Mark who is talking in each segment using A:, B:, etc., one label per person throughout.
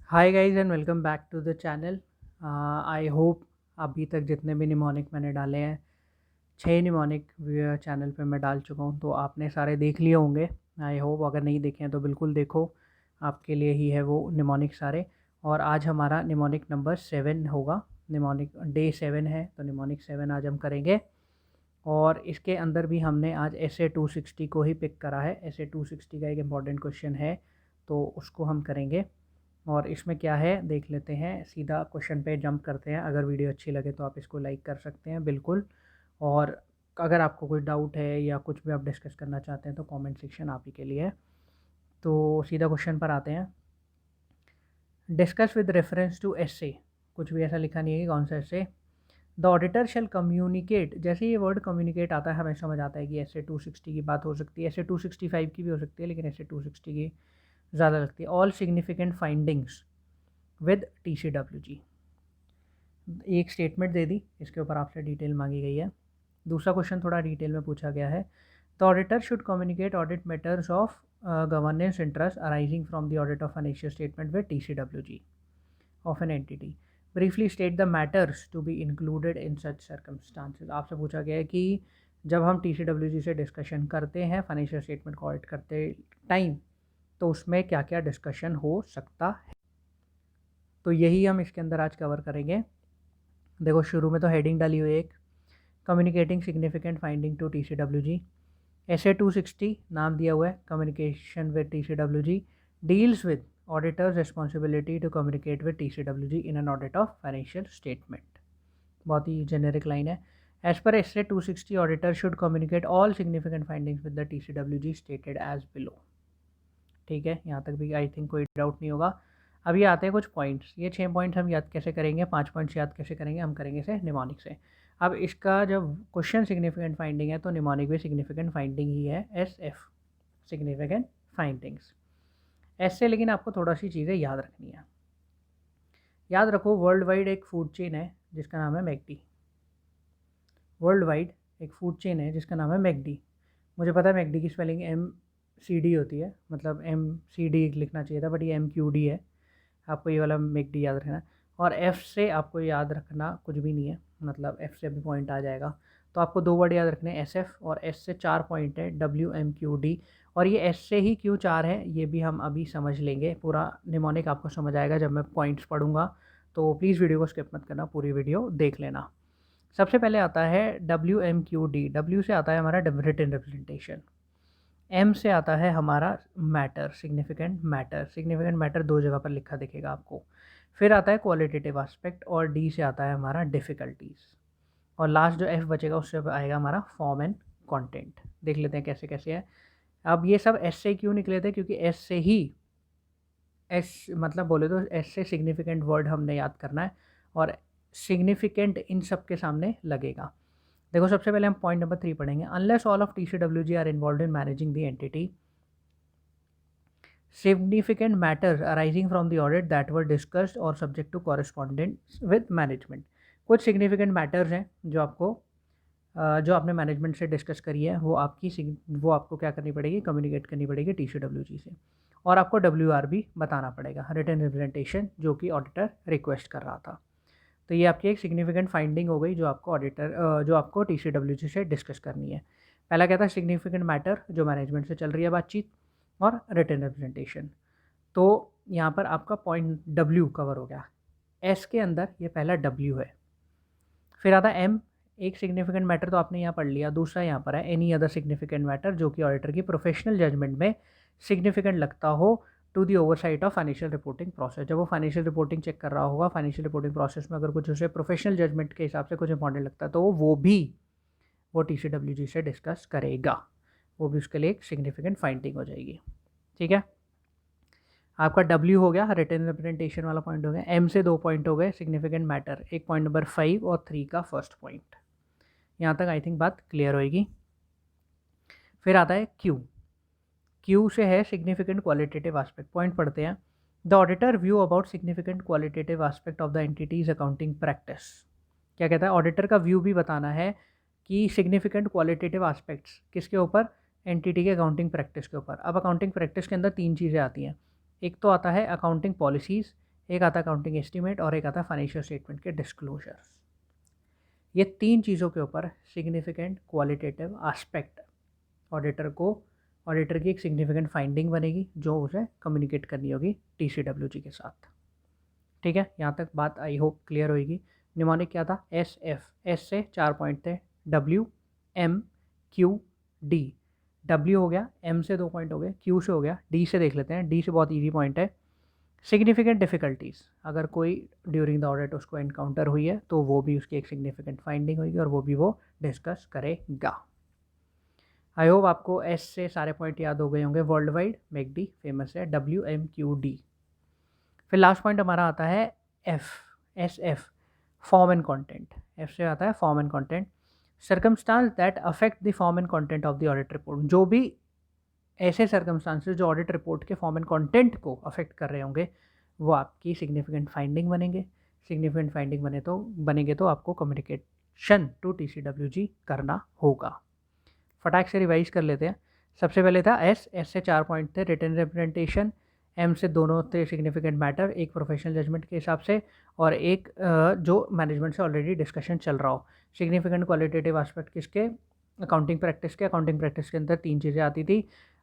A: Hi guys and welcome back to the channel. I hope अभी तक जितने भी निमोनिक मैंने डाले हैं, 6 निमोनिक चैनल पे मैं डाल चुका हूँ, तो आपने सारे देख लिए होंगे। आई होप अगर नहीं देखे हैं तो बिल्कुल देखो, आपके लिए ही है वो निमोनिक सारे। और आज हमारा निमोनिक नंबर 7 होगा। निमोनिक डे 7 है, तो निमोनिक 7 आज हम करेंगे। और इसके अंदर भी हमने आज SA 260 को ही पिक करा है। SA 260 का एक इम्पॉर्टेंट क्वेश्चन है, तो उसको हम करेंगे। और इसमें क्या है देख लेते हैं, सीधा क्वेश्चन पे जंप करते हैं। अगर वीडियो अच्छी लगे तो आप इसको लाइक कर सकते हैं बिल्कुल। और अगर आपको कोई डाउट है या कुछ भी आप डिस्कस करना चाहते हैं तो कमेंट सेक्शन आप ही के लिए है। तो सीधा क्वेश्चन पर आते हैं। Discuss with reference to essay. कुछ भी ऐसा लिखा नहीं है कि कौन सा essay. The auditor shall communicate. जैसे ये वर्ड कम्युनिकेट आता है हमें समझ आता है कि SA 260 की बात हो सकती है, SA 265 की भी हो सकती है, लेकिन SA 260 की ज़्यादा लगती है। All significant findings with TCWG। एक स्टेटमेंट दे दी, इसके ऊपर आपसे डिटेल मांगी गई है। दूसरा क्वेश्चन थोड़ा डिटेल में पूछा गया है। The auditor should communicate audit matters of governance interest arising from the audit of financial statement with TCWG of an entity. Briefly state the matters to be included in such circumstances. आपसे पूछा गया है कि जब हम TCWG से discussion करते हैं फाइनेंशियल स्टेटमेंट को ऑडिट करते टाइम, तो उसमें क्या क्या डिस्कशन हो सकता है। तो यही हम इसके अंदर आज कवर करेंगे। देखो शुरू में तो हेडिंग डाली हुई है एक, communicating significant finding to TCWG। SA 260 नाम दिया हुआ है, communication with TCWG deals with auditors responsibility to communicate with TCWG in an audit of financial statement. बहुत ही जेनेरिक लाइन है। As per SA 260 auditor should communicate all significant findings with the TCWG stated as below. ठीक है, यहाँ तक भी I think कोई doubt नहीं होगा। अभी आते हैं कुछ पॉइंट्स। ये 6 पॉइंट्स हम याद कैसे करेंगे, 5 पॉइंट्स याद कैसे करेंगे, हम करेंगे इसे निमोनिक से। अब इसका जब क्वेश्चन सिग्निफिकेंट फाइंडिंग है तो निमोनिक भी सिग्निफिकेंट फाइंडिंग ही है, SF सिग्निफिकेंट फाइंडिंग्स। ऐसे लेकिन आपको थोड़ा सी चीज़ें याद रखनी है। याद रखो, वर्ल्ड वाइड एक फूड चेन है जिसका नाम है मैकडी। वर्ल्ड वाइड एक फूड चेन है जिसका नाम है मैकडी। मुझे पता है मैकडी की स्पेलिंग MCD होती है, मतलब MCD लिखना चाहिए था, बट ये MQD है। आपको ये वाला मैकडी याद रखना है। और F से आपको याद रखना कुछ भी नहीं है, मतलब F से अभी पॉइंट आ जाएगा। तो आपको 2 वर्ड याद रखने हैं, SF, और S से 4 पॉइंट है, WMQD। और ये S से ही क्यों 4 है ये भी हम अभी समझ लेंगे। पूरा निमोनिक आपको समझ आएगा जब मैं पॉइंट्स पढ़ूंगा, तो प्लीज़ वीडियो को स्किप मत करना, पूरी वीडियो देख लेना। सबसे पहले आता है WMQD। W से आता है हमारा रिटन रिप्रेजेंटेशन। M से आता है हमारा matter, significant matter. Significant matter 2 जगह पर लिखा दिखेगा आपको। फिर आता है क्वालिटेटिव एस्पेक्ट, और D से आता है हमारा डिफ़िकल्टीज़। और लास्ट जो F बचेगा उससे आएगा हमारा फॉर्म एंड कंटेंट। देख लेते हैं कैसे कैसे है। अब ये सब S से क्यों निकले थे, क्योंकि S से ही, S मतलब बोले तो S से सिग्निफिकेंट वर्ड हमने याद करना है, और सिग्निफिकेंट इन सब के सामने लगेगा। देखो सबसे पहले हम पॉइंट नंबर 3 पढ़ेंगे। Unless all of TCWG are involve in managing the entity, significant matters arising from the audit that were discussed or subject to correspondence with management। कुछ significant matters हैं जो आपको जो आपने मैनेजमेंट से डिस्कस करी है, वो आपको क्या करनी पड़ेगी, कम्युनिकेट करनी पड़ेगी TCWG से। और आपको WR भी बताना पड़ेगा, रिटन रिप्रेजेंटेशन, जो कि ऑडिटर रिक्वेस्ट कर रहा था। तो ये आपकी एक सिग्निफिकेंट फाइंडिंग हो गई जो आपको TCWG से डिस्कस करनी है। पहला क्या था, सिग्निफिकेंट मैटर, जो मैनेजमेंट से चल रही है बातचीत, और रिटन रिप्रेजेंटेशन। तो यहाँ पर आपका पॉइंट W कवर हो गया। S के अंदर ये पहला W है। फिर आता है M। एक सिग्निफिकेंट मैटर तो आपने यहाँ पढ़ लिया। दूसरा यहाँ पर है एनी अदर सिग्निफिकेंट मैटर, जो कि ऑडिटर की प्रोफेशनल जजमेंट में सिग्निफिकेंट लगता हो to the oversight of financial reporting process. जब वो फाइनेंशियल रिपोर्टिंग चेक कर रहा होगा, फाइनेंशियल रिपोर्टिंग प्रोसेस में अगर कुछ उसे प्रोफेशनल जजमेंट के हिसाब से कुछ इंपॉर्टेंट लगता है, तो वो TCWG से डिस्कस करेगा। वो भी उसके लिए एक सिग्निफिकेंट फाइंडिंग हो जाएगी। ठीक है, आपका W हो गया, रिटन रिप्रेजेंटेशन वाला पॉइंट हो गया। M से 2 पॉइंट हो गए, सिग्निफिकेंट मैटर एक, पॉइंट नंबर 5 और 3 का फर्स्ट पॉइंट। यहाँ तक आई थिंक बात क्लियर होएगी। फिर आता है Q से है सिग्निफिकेंट क्वालिटेटिव एस्पेक्ट। पॉइंट पढ़ते हैं। The auditor view about significant qualitative aspect of the entities accounting practice. क्या कहता है, ऑडिटर का व्यू भी बताना है कि सिग्निफिकेंट क्वालिटेटिव एस्पेक्ट्स किसके ऊपर, एंटिटी के अकाउंटिंग प्रैक्टिस के ऊपर। अब अकाउंटिंग प्रैक्टिस के अंदर 3 चीज़ें आती हैं। एक तो आता है अकाउंटिंग पॉलिसीज़, एक आता अकाउंटिंग एस्टीमेट और एक आता फाइनेंशियल स्टेटमेंट के डिस्क्लोजर्स। ये 3 चीज़ों के ऊपर सिग्निफिकेंट क्वालिटेटिव एस्पेक्ट ऑडिटर की एक सिग्निफिकेंट फाइंडिंग बनेगी जो उसे कम्युनिकेट करनी होगी TCWG के साथ। ठीक है, यहाँ तक बात आई होप क्लियर होगी। निमोनिक क्या था? एस से 4 पॉइंट थे, WMQD। W हो गया, M से 2 पॉइंट हो गए, Q से हो गया, D से देख लेते हैं। D से बहुत ईजी पॉइंट है, सिग्निफिकेंट डिफ़िकल्टीज़। अगर कोई ड्यूरिंग द ऑडिट उसको एनकाउंटर हुई है तो वो भी उसकी एक सिग्निफिकेंट फाइंडिंग होगी और वो भी वो डिस्कस करेगा। आई होप आपको एस से सारे पॉइंट याद हो गए होंगे। वर्ल्ड वाइड, मैकडी फेमस है, WMQD। फिर लास्ट पॉइंट हमारा आता है SF, form and content. F से आता है form and content. Circumstance that affect the form and content of the audit report. जो भी ऐसे सर्कमस्टांसेस जो ऑडिट रिपोर्ट के फॉर्म एंड कंटेंट को अफेक्ट कर रहे होंगे वो आपकी सिग्निफिकेंट फाइंडिंग बनेंगे। सिग्निफिकेंट फाइंडिंग बनेंगे तो आपको कम्युनिकेशन टू TCWG करना होगा। फटाक से रिवाइज कर लेते हैं। सबसे पहले था एस से 4 पॉइंट थे, रिटन रिप्रेजेंटेशन। M से दोनों थे सिग्निफिकेंट मैटर, एक प्रोफेशनल जजमेंट के हिसाब से और एक जो मैनेजमेंट से ऑलरेडी डिस्कशन चल रहा हो। सिग्निफिकेंट क्वालिटेटिव एस्पेक्ट किसके? अकाउंटिंग प्रैक्टिस के। अकाउंटिंग प्रैक्टिस के अंदर 3 चीज़ें आती थी,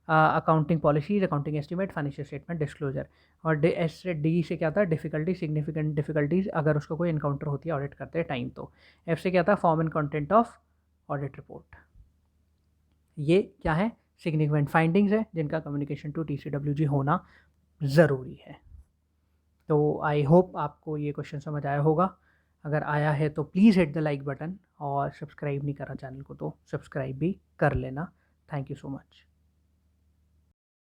A: accounting policies, accounting estimate, financial statement disclosure. और S से D से क्या था? डिफिकल्टी, सिग्निफिकेंट डिफिकल्टीज अगर उसको कोई इनकाउंटर होती है ऑडिट करते टाइम। तो F से क्या था? Form and content of audit report. ये क्या है? सिग्निफिकेंट फाइंडिंग्स है जिनका कम्युनिकेशन टू TCWG होना ज़रूरी है। तो आई होप आपको ये क्वेश्चन समझ आया होगा। अगर आया है तो please hit the like button और सब्सक्राइब नहीं करा चैनल को तो सब्सक्राइब भी कर लेना। Thank you so much.